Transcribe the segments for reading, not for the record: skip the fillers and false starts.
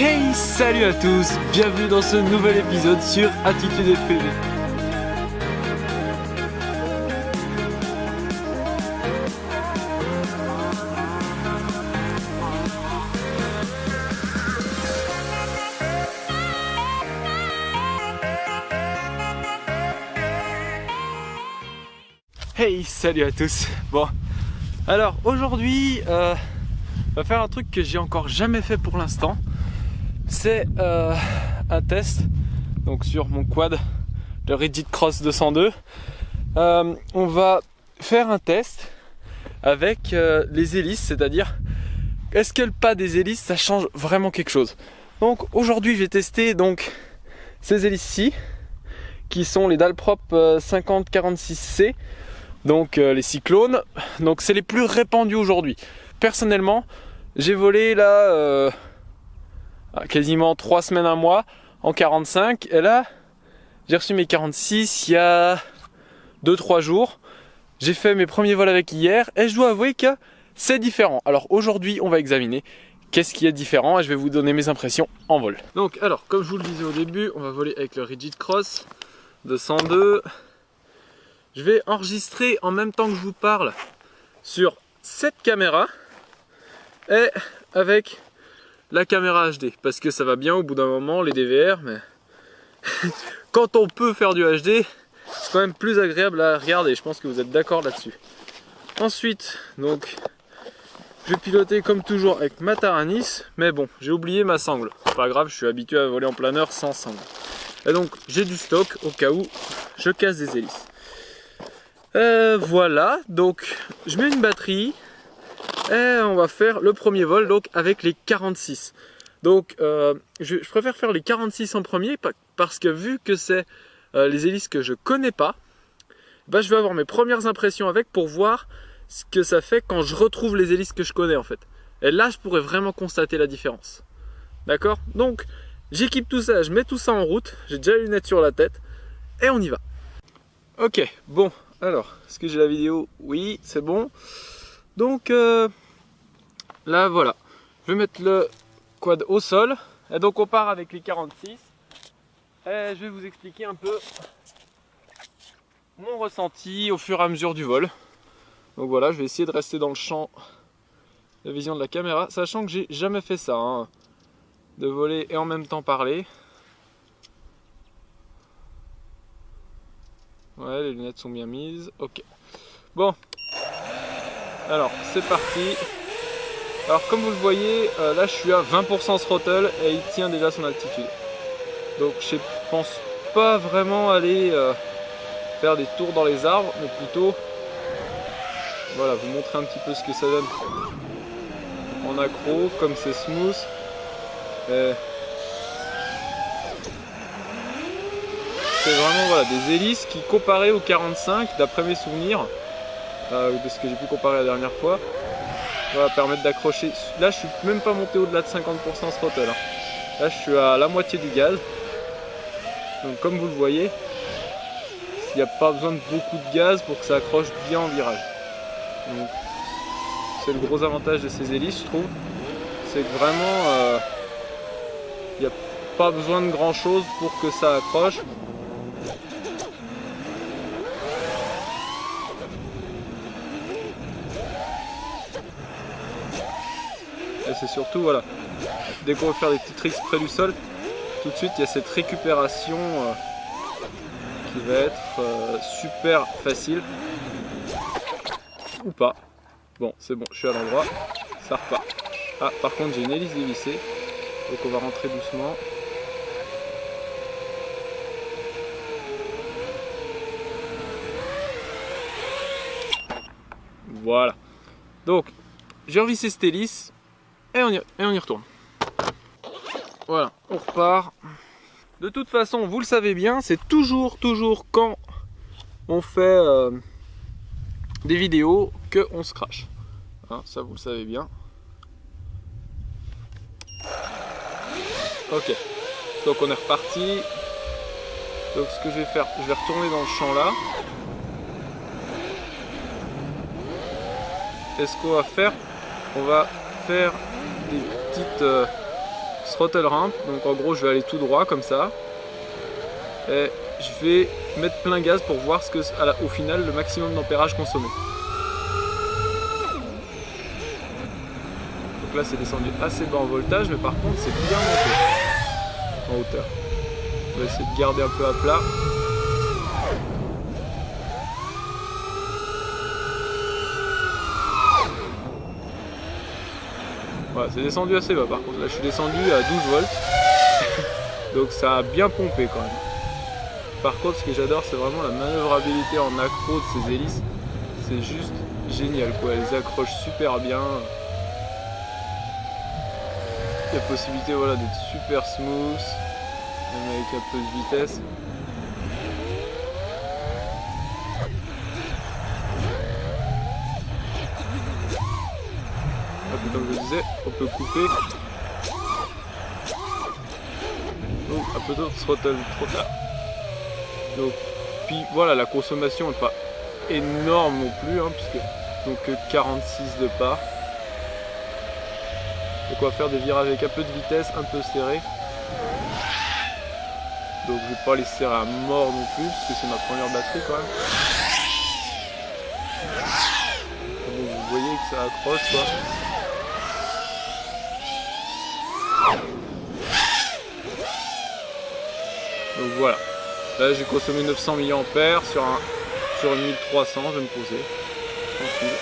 Hey, salut à tous, bienvenue dans ce nouvel épisode sur Attitude FPV. Hey, salut à tous. Bon, alors aujourd'hui, on va faire un truc que j'ai encore jamais fait pour l'instant. C'est un test donc sur mon quad, le Rigid Cross 202. On va faire un test avec les hélices, c'est-à-dire est-ce que le pas des hélices ça change vraiment quelque chose. Donc aujourd'hui je vais tester donc ces hélices-ci qui sont les Dalprop 5046C. Donc les cyclones, donc c'est les plus répandus aujourd'hui. Personnellement, j'ai volé là quasiment 3 semaines, un mois en 45. Et là, j'ai reçu mes 46 il y a 2-3 jours. J'ai fait mes premiers vols avec hier et je dois avouer que c'est différent. Alors aujourd'hui, on va examiner qu'est-ce qui est différent et je vais vous donner mes impressions en vol. Donc alors, comme je vous le disais au début, on va voler avec le Rigid Cross 202. Je vais enregistrer en même temps que je vous parle sur cette caméra et avec la caméra HD parce que ça va bien au bout d'un moment les DVR, mais quand on peut faire du HD c'est quand même plus agréable à regarder, je pense que vous êtes d'accord là-dessus. Ensuite donc je vais piloter comme toujours avec ma Taranis, mais bon j'ai oublié ma sangle, c'est pas grave, je suis habitué à voler en planeur sans sangle. Et donc j'ai du stock au cas où je casse des hélices. Voilà, donc je mets une batterie et on va faire le premier vol donc avec les 46. Donc je préfère faire les 46 en premier parce que vu que c'est les hélices que je connais pas, bah, je vais avoir mes premières impressions avec pour voir ce que ça fait quand je retrouve les hélices que je connais en fait. Et là je pourrais vraiment constater la différence. D'accord? Donc j'équipe tout ça, je mets tout ça en route, j'ai déjà les lunettes sur la tête et on y va. Ok, bon. Alors, est-ce que j'ai la vidéo? Oui, c'est bon. Donc là, voilà. Je vais mettre le quad au sol. Et donc, on part avec les 46. Et je vais vous expliquer un peu mon ressenti au fur et à mesure du vol. Donc voilà, je vais essayer de rester dans le champ de la vision de la caméra. Sachant que j'ai jamais fait ça, hein, de voler et en même temps parler. Ouais, les lunettes sont bien mises. Ok. Bon. Alors, c'est parti. Alors, comme vous le voyez, là, je suis à 20% throttle et il tient déjà son altitude. Donc, je pense pas vraiment aller faire des tours dans les arbres, mais plutôt, voilà, vous montrer un petit peu ce que ça donne en accro, comme c'est smooth. C'est vraiment voilà, des hélices qui, comparées aux 45, d'après mes souvenirs, de ce que j'ai pu comparer la dernière fois, voilà, permettent d'accrocher. Là, je suis même pas monté au-delà de 50% throttle. Hein. Là, je suis à la moitié du gaz. Donc, comme vous le voyez, il n'y a pas besoin de beaucoup de gaz pour que ça accroche bien en virage. Donc, c'est le gros avantage de ces hélices, je trouve. C'est que vraiment, il n'y a pas besoin de grand-chose pour que ça accroche. Et c'est surtout, voilà, dès qu'on veut faire des petits tricks près du sol, tout de suite il y a cette récupération qui va être super facile. Ou pas. Bon, c'est bon, je suis à l'endroit, ça repart. Ah, par contre j'ai une hélice dévissée, donc on va rentrer doucement. Voilà. Donc, j'ai revissé cette hélice. Et on y retourne. Voilà, on repart. De toute façon, vous le savez bien, c'est toujours quand on fait des vidéos qu'on se crache. Hein, ça, vous le savez bien. Ok, donc on est reparti. Donc ce que je vais faire, je vais retourner dans le champ là. Et ce qu'on va faire, on va faire des petites throttle ramp, donc en gros je vais aller tout droit comme ça. Et je vais mettre plein gaz pour voir ce que, au final, le maximum d'ampérage consommé. Donc là c'est descendu assez bas en voltage, mais par contre c'est bien monté en hauteur. On va essayer de garder un peu à plat. Voilà, c'est descendu assez bas par contre. Là je suis descendu à 12 volts. Donc ça a bien pompé quand même. Par contre ce que j'adore c'est vraiment la manœuvrabilité en accro de ces hélices. C'est juste génial quoi, elles accrochent super bien. Il y a possibilité voilà, d'être super smooth, même avec un peu de vitesse. Comme je disais, on peut couper. Donc un peu d'autre throttle trop tard. Donc puis voilà, la consommation n'est pas énorme non plus, hein, puisque donc 46 de part. Donc on va faire des virages avec un peu de vitesse, un peu serré. Donc je vais pas les serrer à mort non plus, parce que c'est ma première batterie quand même. Donc vous voyez que ça accroche quoi. Donc voilà, là j'ai consommé 900 mAh sur une 1300, je vais me poser, tranquille.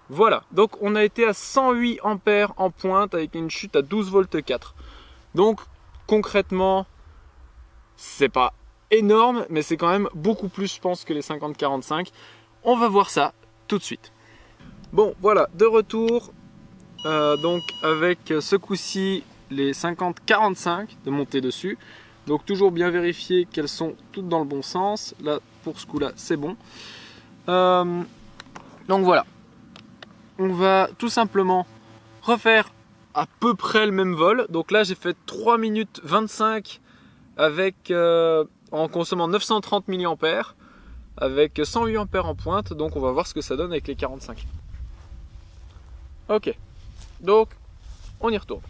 Voilà, donc on a été à 108 ampères en pointe avec une chute à 12 volts 4. Donc concrètement, c'est pas énorme, mais c'est quand même beaucoup plus je pense que les 50-45. On va voir ça tout de suite. Bon voilà, de retour, donc avec ce coup-ci les 50-45 de monter dessus. Donc toujours bien vérifier qu'elles sont toutes dans le bon sens. Là pour ce coup là c'est bon. Donc voilà. On va tout simplement refaire à peu près le même vol. Donc là j'ai fait 3 minutes 25 avec, en consommant 930 mAh avec 108 ampères en pointe. Donc on va voir ce que ça donne avec les 45. Ok, donc on y retourne.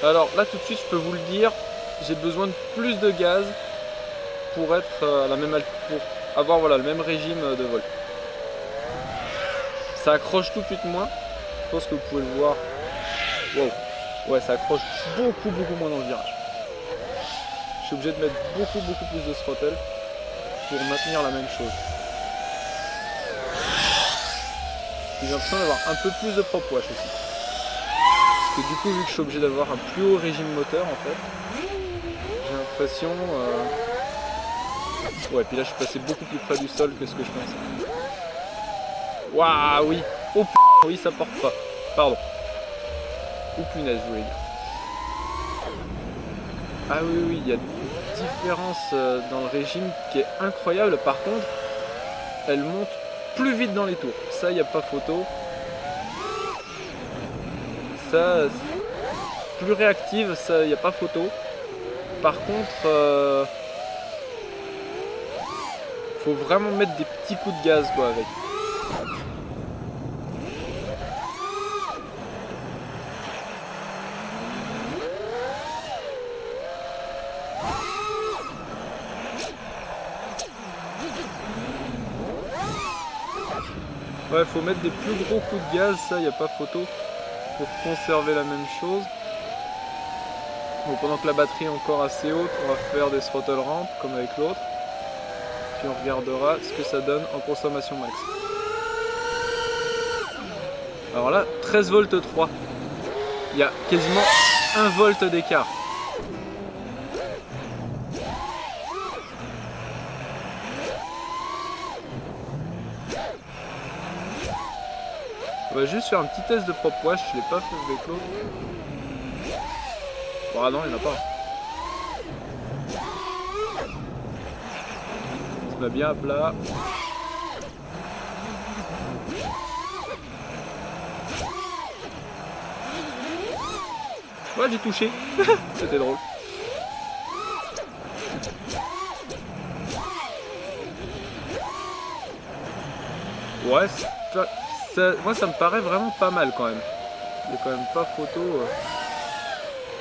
Alors là tout de suite je peux vous le dire, j'ai besoin de plus de gaz pour être à la même pour avoir voilà, le même régime de vol. Ça accroche tout de suite moins, je pense que vous pouvez le voir. Wow. Ouais, ça accroche beaucoup moins dans le virage. Je suis obligé de mettre beaucoup plus de throttle pour maintenir la même chose. J'ai l'impression d'avoir un peu plus de prop wash aussi. Parce que du coup, vu que je suis obligé d'avoir un plus haut régime moteur en fait, j'ai l'impression... Ouais, puis là je suis passé beaucoup plus près du sol que ce que je pensais. Waouh, oui. Oh putain, oui, ça porte pas. Pardon. Oh punaise, je voulais dire. Ah oui, il y a une différence dans le régime qui est incroyable. Par contre, elle monte plus vite dans les tours. Ça, il n'y a pas photo. Ça, plus réactive, ça, il n'y a pas photo. Par contre... faut vraiment mettre des petits coups de gaz quoi avec. Ouais, faut mettre des plus gros coups de gaz, ça y a pas photo, pour conserver la même chose. Bon, pendant que la batterie est encore assez haute, on va faire des throttle ramp comme avec l'autre. Puis on regardera ce que ça donne en consommation max. Alors là, 13 volts 3. Il y a quasiment 1 volt d'écart. On va juste faire un petit test de prop wash, je ne l'ai pas fait avec l'autre. Bon, ah non, il n'y en a pas. On se met bien à plat. Ouais, j'ai touché. C'était drôle. Ouais, moi ça me paraît vraiment pas mal quand même. Il n'y a quand même pas photo.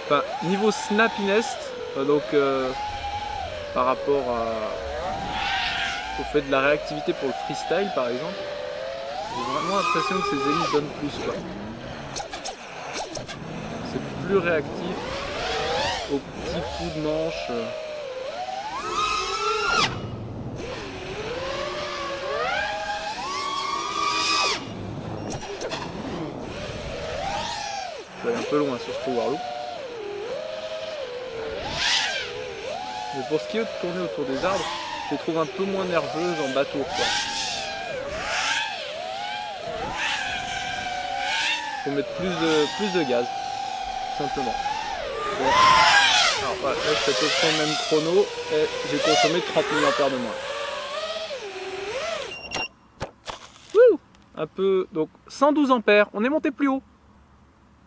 Enfin, niveau snappiness, donc par rapport au fait de la réactivité pour le freestyle par exemple, j'ai vraiment l'impression que ces hélices donnent plus quoi. C'est plus réactif aux petits coups de manche. Je vais aller un peu loin sur ce power loop. Mais pour ce qui est de tourner autour des arbres, je les trouve un peu moins nerveuses en bateau quoi. Faut mettre plus de gaz, tout simplement. Bon. Alors voilà, là je fais à peu près le même chrono et j'ai consommé 30 mAh de moins. Wouh, un peu, donc 112 ampères, on est monté plus haut.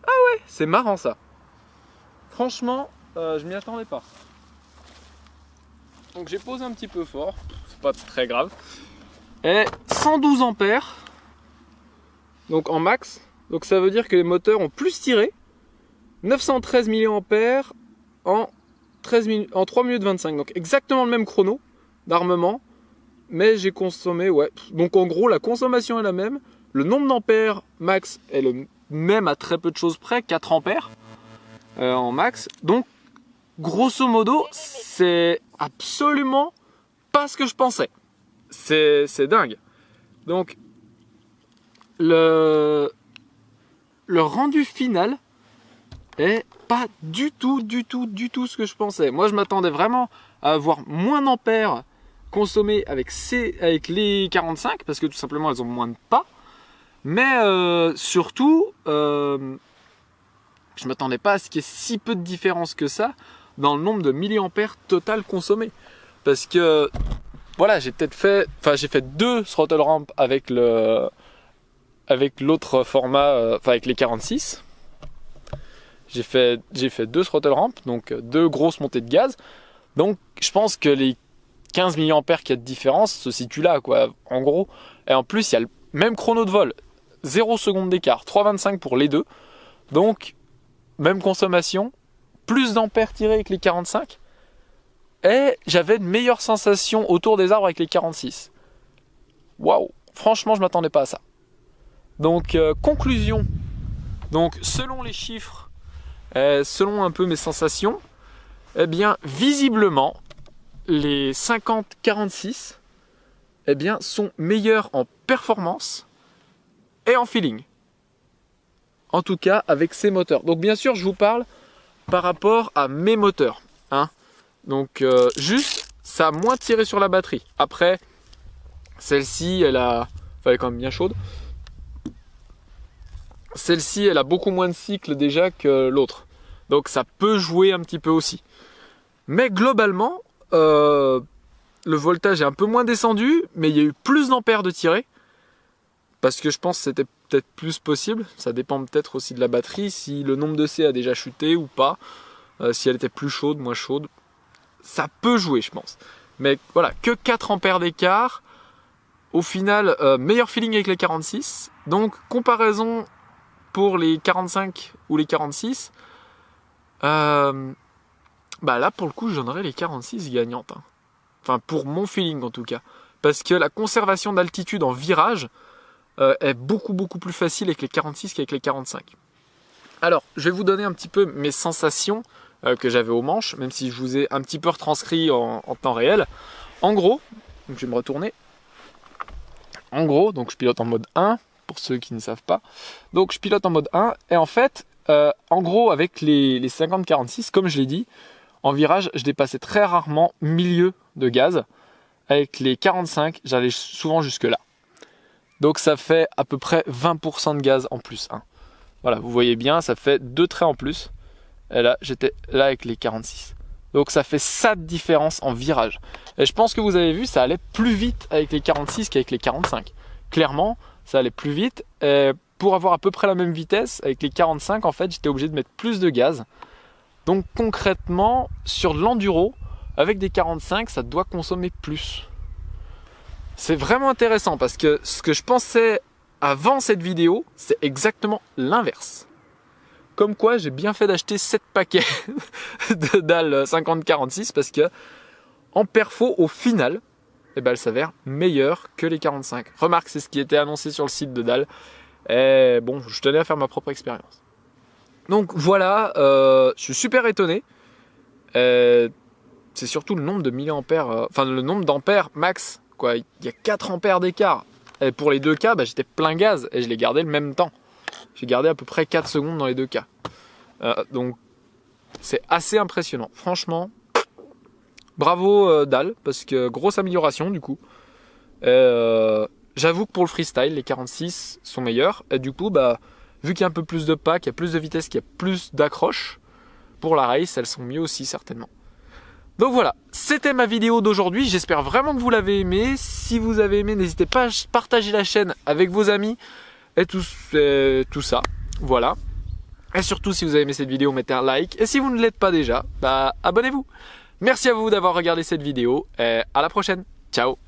Ah ouais, c'est marrant ça. Franchement, je m'y attendais pas. Donc j'ai posé un petit peu fort, c'est pas très grave. Et 112 ampères, donc en max. Donc ça veut dire que les moteurs ont plus tiré. 913 mAh en 3 minutes 25. Donc exactement le même chrono d'armement. Mais j'ai consommé, ouais. Donc en gros, la consommation est la même. Le nombre d'ampères max est le même à très peu de choses près, 4 ampères en max. Donc grosso modo, c'est absolument pas ce que je pensais. C'est dingue. Donc le rendu final est pas du tout ce que je pensais. Moi je m'attendais vraiment à avoir moins d'ampères consommés avec les 45 parce que tout simplement elles ont moins de pas. Mais surtout je m'attendais pas à ce qu'il y ait si peu de différence que ça dans le nombre de milliampères total consommé. Parce que voilà, j'ai fait 2 throttle ramp avec l'autre format, avec les 46. J'ai fait 2 throttle ramp, donc 2 grosses montées de gaz. Donc je pense que les 15 mAh qu'il y a de différence se situent là, quoi, en gros. Et en plus, il y a le même chrono de vol, 0 secondes d'écart, 3,25 pour les deux. Donc, même consommation, plus d'ampères tirés avec les 45. Et j'avais de meilleures sensations autour des arbres avec les 46. Waouh, franchement, je ne m'attendais pas à ça. Donc, conclusion. Donc, selon les chiffres, selon un peu mes sensations, eh bien, visiblement, les 50-46 eh bien, sont meilleurs en performance et en feeling. En tout cas, avec ces moteurs. Donc, bien sûr, je vous parle par rapport à mes moteurs. Hein. Donc, juste, ça a moins tiré sur la batterie. Après, celle-ci, elle est quand même bien chaude. Celle-ci, elle a beaucoup moins de cycles déjà que l'autre. Donc, ça peut jouer un petit peu aussi. Mais globalement, le voltage est un peu moins descendu, mais il y a eu plus d'ampères de tirés. Parce que je pense que c'était peut-être plus possible. Ça dépend peut-être aussi de la batterie, si le nombre de C a déjà chuté ou pas. Si elle était plus chaude, moins chaude. Ça peut jouer, je pense. Mais voilà, que 4 ampères d'écart. Au final, meilleur feeling avec les 46. Donc, comparaison pour les 45 ou les 46. Bah là, pour le coup, je donnerais les 46 gagnantes. Hein. Enfin, pour mon feeling en tout cas. Parce que la conservation d'altitude en virage est beaucoup plus facile avec les 46 qu'avec les 45. Alors, je vais vous donner un petit peu mes sensations que j'avais aux manches, même si je vous ai un petit peu retranscrit en temps réel. En gros, donc je vais me retourner. En gros, donc je pilote en mode 1, pour ceux qui ne savent pas. Donc je pilote en mode 1, et en fait, en gros, avec les 50-46, comme je l'ai dit, en virage, je dépassais très rarement milieu de gaz. Avec les 45, j'allais souvent jusque là. Donc ça fait à peu près 20% de gaz en plus. Hein. Voilà, vous voyez bien, ça fait 2 traits en plus. Et là, j'étais là avec les 46. Donc ça fait ça de différence en virage. Et je pense que vous avez vu, ça allait plus vite avec les 46 qu'avec les 45. Clairement, ça allait plus vite. Et pour avoir à peu près la même vitesse, avec les 45, en fait, j'étais obligé de mettre plus de gaz. Donc concrètement, sur l'enduro, avec des 45, ça doit consommer plus. c'est vraiment intéressant parce que ce que je pensais avant cette vidéo, c'est exactement l'inverse. Comme quoi, j'ai bien fait d'acheter 7 paquets de dalles 50-46 parce que en perfo, au final, eh ben, elle s'avère meilleure que les 45. Remarque, c'est ce qui était annoncé sur le site de Dalle. Et bon, je tenais à faire ma propre expérience. Donc voilà, je suis super étonné. C'est surtout le nombre de milliampères, enfin le nombre d'ampères max. Quoi. Il y a 4 ampères d'écart. Et pour les deux cas, bah, j'étais plein gaz et je l'ai gardé le même temps. J'ai gardé à peu près 4 secondes dans les deux cas. Donc c'est assez impressionnant. Franchement, bravo Dalle, parce que grosse amélioration du coup. J'avoue que pour le freestyle, les 46 sont meilleurs. Et du coup, bah, vu qu'il y a un peu plus de pack, qu'il y a plus de vitesse, qu'il y a plus d'accroche, pour la race, elles sont mieux aussi certainement. Donc voilà, c'était ma vidéo d'aujourd'hui. J'espère vraiment que vous l'avez aimé. Si vous avez aimé, n'hésitez pas à partager la chaîne avec vos amis et tout ça. Voilà. Et surtout, si vous avez aimé cette vidéo, mettez un like. Et si vous ne l'êtes pas déjà, bah, abonnez-vous. Merci à vous d'avoir regardé cette vidéo et à la prochaine. Ciao.